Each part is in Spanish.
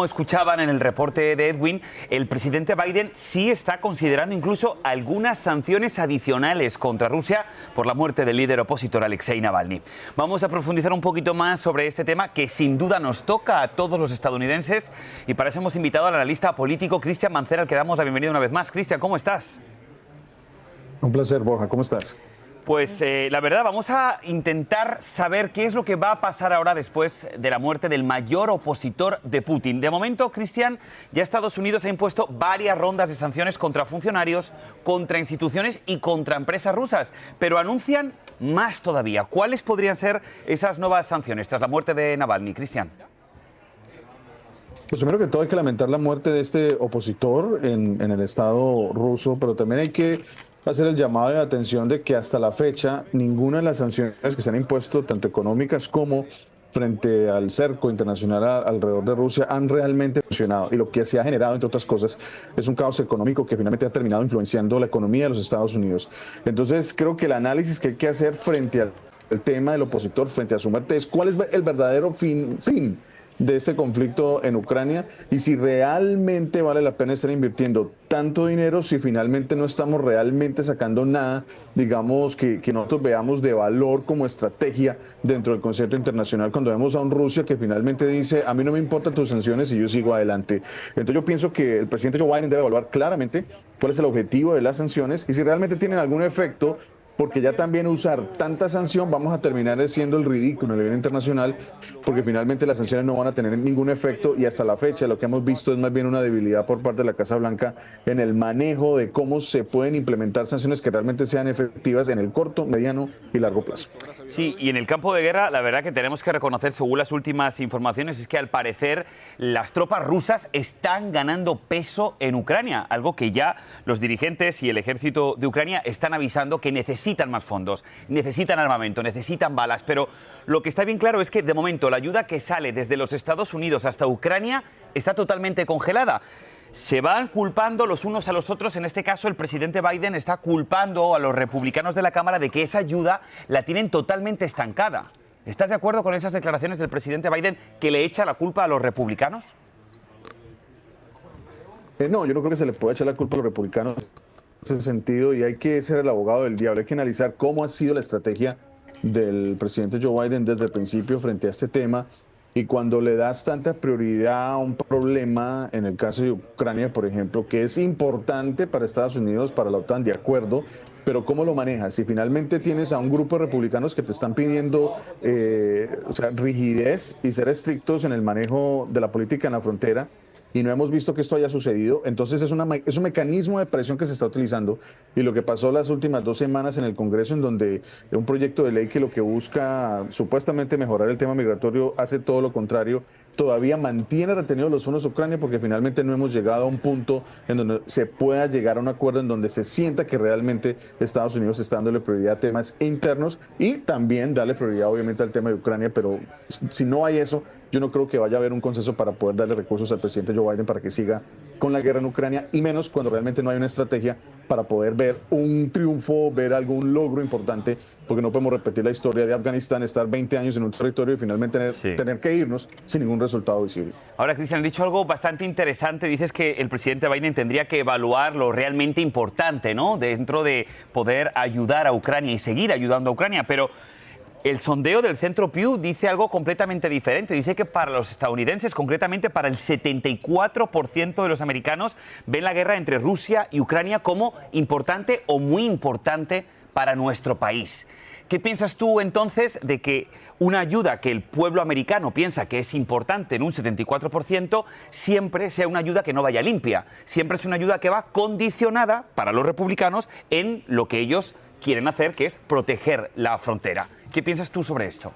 Como escuchaban en el reporte de Edwin, el presidente Biden sí está considerando incluso algunas sanciones adicionales contra Rusia por la muerte del líder opositor Alexei Navalny. Vamos a profundizar un poquito más sobre este tema que sin duda nos toca a todos los estadounidenses, y para eso hemos invitado al analista político Cristian Mancera, al que damos la bienvenida una vez más. Cristian, ¿cómo estás? Un placer, Borja. ¿Cómo estás? Pues la verdad, vamos a intentar saber qué es lo que va a pasar ahora después de la muerte del mayor opositor de Putin. De momento, Cristian, ya Estados Unidos ha impuesto varias rondas de sanciones contra funcionarios, contra instituciones y contra empresas rusas, pero anuncian más todavía. ¿Cuáles podrían ser esas nuevas sanciones tras la muerte de Navalny, Cristian? Pues primero que todo hay que lamentar la muerte de este opositor en el Estado ruso, pero también hay que hacer el llamado de atención de que hasta la fecha ninguna de las sanciones que se han impuesto, tanto económicas como frente al cerco internacional alrededor de Rusia, han realmente funcionado. Y lo que se ha generado, entre otras cosas, es un caos económico que finalmente ha terminado influenciando la economía de los Estados Unidos. Entonces, creo que el análisis que hay que hacer frente al tema del opositor, frente a su muerte, es cuál es el verdadero fin de este conflicto en Ucrania y si realmente vale la pena estar invirtiendo tanto dinero si finalmente no estamos realmente sacando nada, digamos, que nosotros veamos de valor como estrategia dentro del concierto internacional, cuando vemos a un Rusia que finalmente dice, a mí no me importan tus sanciones y yo sigo adelante. Entonces yo pienso que el presidente Joe Biden debe evaluar claramente cuál es el objetivo de las sanciones y si realmente tienen algún efecto, porque ya también usar tanta sanción vamos a terminar siendo el ridículo a nivel internacional, porque finalmente las sanciones no van a tener ningún efecto y hasta la fecha lo que hemos visto es más bien una debilidad por parte de la Casa Blanca en el manejo de cómo se pueden implementar sanciones que realmente sean efectivas en el corto, mediano y largo plazo. Sí, y en el campo de guerra, la verdad que tenemos que reconocer, según las últimas informaciones, es que al parecer las tropas rusas están ganando peso en Ucrania, algo que ya los dirigentes y el ejército de Ucrania están avisando que necesitan más fondos, necesitan armamento, necesitan balas, pero lo que está bien claro es que de momento la ayuda que sale desde los Estados Unidos hasta Ucrania está totalmente congelada. Se van culpando los unos a los otros. En este caso, el presidente Biden está culpando a los republicanos de la Cámara de que esa ayuda la tienen totalmente estancada. ¿Estás de acuerdo con esas declaraciones del presidente Biden que le echa la culpa a los republicanos? No, yo no creo que se le pueda echar la culpa a los republicanos en ese sentido y hay que ser el abogado del diablo. Hay que analizar cómo ha sido la estrategia del presidente Joe Biden desde el principio frente a este tema. Y cuando le das tanta prioridad a un problema, en el caso de Ucrania, por ejemplo, que es importante para Estados Unidos, para la OTAN, de acuerdo, pero ¿cómo lo manejas? Si finalmente tienes a un grupo de republicanos que te están pidiendo rigidez y ser estrictos en el manejo de la política en la frontera, y no hemos visto que esto haya sucedido, entonces es un mecanismo de presión que se está utilizando. Y lo que pasó las últimas 2 semanas en el Congreso, en donde un proyecto de ley que lo que busca supuestamente mejorar el tema migratorio hace todo lo contrario, todavía mantiene retenidos los fondos de Ucrania porque finalmente no hemos llegado a un punto en donde se pueda llegar a un acuerdo en donde se sienta que realmente Estados Unidos está dándole prioridad a temas internos y también darle prioridad obviamente al tema de Ucrania, pero si no hay eso, yo no creo que vaya a haber un consenso para poder darle recursos al presidente Joe Biden para que siga con la guerra en Ucrania, y menos cuando realmente no hay una estrategia para poder ver un triunfo, ver algún logro importante, porque no podemos repetir la historia de Afganistán, estar 20 años en un territorio y finalmente tener que irnos sin ningún resultado visible. Ahora, Cristian, has dicho algo bastante interesante. Dices que el presidente Biden tendría que evaluar lo realmente importante, ¿no?, dentro de poder ayudar a Ucrania y seguir ayudando a Ucrania, pero el sondeo del Centro Pew dice algo completamente diferente. Dice que para los estadounidenses, concretamente para el 74% de los americanos, ven la guerra entre Rusia y Ucrania como importante o muy importante para nuestro país. ¿Qué piensas tú entonces de que una ayuda que el pueblo americano piensa que es importante en un 74% siempre sea una ayuda que no vaya limpia? Siempre es una ayuda que va condicionada para los republicanos en lo que ellos quieren hacer, que es proteger la frontera. ¿Qué piensas tú sobre esto?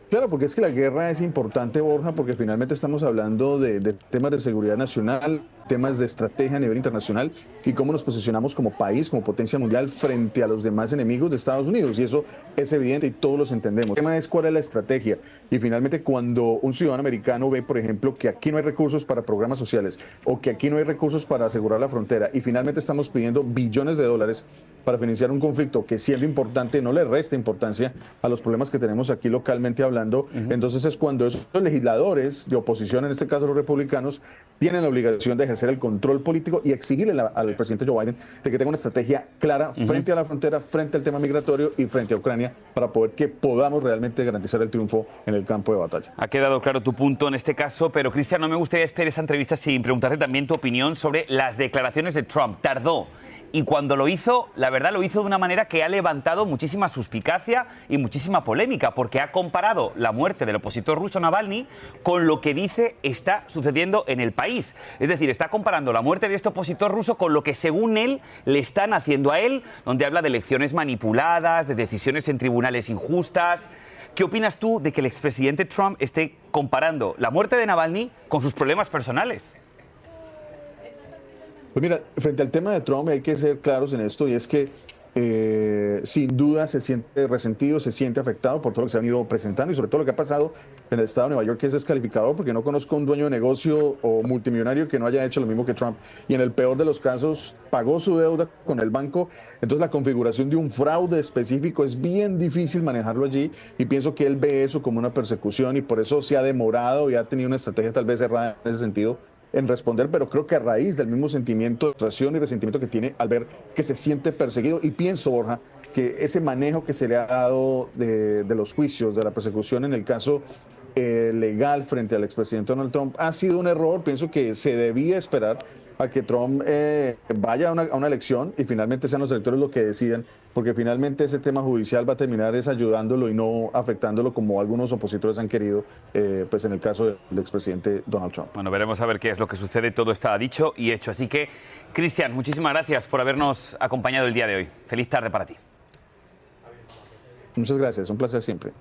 Claro, porque es que la guerra es importante, Borja, porque finalmente estamos hablando de temas de seguridad nacional, temas de estrategia a nivel internacional y cómo nos posicionamos como país, como potencia mundial frente a los demás enemigos de Estados Unidos. Y eso es evidente y todos los entendemos. El tema es cuál es la estrategia. Y finalmente, cuando un ciudadano americano ve, por ejemplo, que aquí no hay recursos para programas sociales o que aquí no hay recursos para asegurar la frontera y finalmente estamos pidiendo billones de dólares para financiar un conflicto que, siendo importante, no le resta importancia a los problemas que tenemos aquí localmente hablando. Entonces es cuando esos legisladores de oposición, en este caso los republicanos, tienen la obligación de ejercer el control político y exigirle al presidente Joe Biden de que tenga una estrategia clara frente a la frontera, frente al tema migratorio y frente a Ucrania, para poder que podamos realmente garantizar el triunfo en el campo de batalla. Ha quedado claro tu punto en este caso, pero Cristian, no me gustaría esperar esa entrevista sin preguntarte también tu opinión sobre las declaraciones de Trump. Tardó. Y cuando lo hizo, la verdad lo hizo de una manera que ha levantado muchísima suspicacia y muchísima polémica, porque ha comparado la muerte del opositor ruso Navalny con lo que dice está sucediendo en el país. Es decir, está comparando la muerte de este opositor ruso con lo que, según él, le están haciendo a él, donde habla de elecciones manipuladas, de decisiones en tribunales injustas. ¿Qué opinas tú de que el expresidente Trump esté comparando la muerte de Navalny con sus problemas personales? Pues mira, frente al tema de Trump hay que ser claros en esto, y es que sin duda se siente resentido, se siente afectado por todo lo que se han ido presentando y sobre todo lo que ha pasado en el estado de Nueva York, que es descalificador, porque no conozco un dueño de negocio o multimillonario que no haya hecho lo mismo que Trump, y en el peor de los casos pagó su deuda con el banco. Entonces la configuración de un fraude específico es bien difícil manejarlo allí, y pienso que él ve eso como una persecución y por eso se ha demorado y ha tenido una estrategia tal vez errada en ese sentido en responder, pero creo que a raíz del mismo sentimiento de frustración y resentimiento que tiene al ver que se siente perseguido. Y pienso, Borja, que ese manejo que se le ha dado de los juicios, de la persecución en el caso legal frente al expresidente Donald Trump ha sido un error. Pienso que se debía esperar a que Trump vaya a una elección y finalmente sean los electores los que decidan, porque finalmente ese tema judicial va a terminar ayudándolo y no afectándolo como algunos opositores han querido, pues en el caso del expresidente Donald Trump. Bueno, veremos a ver qué es lo que sucede. Todo está dicho y hecho. Así que, Cristian, muchísimas gracias por habernos acompañado el día de hoy. Feliz tarde para ti. Muchas gracias, un placer siempre.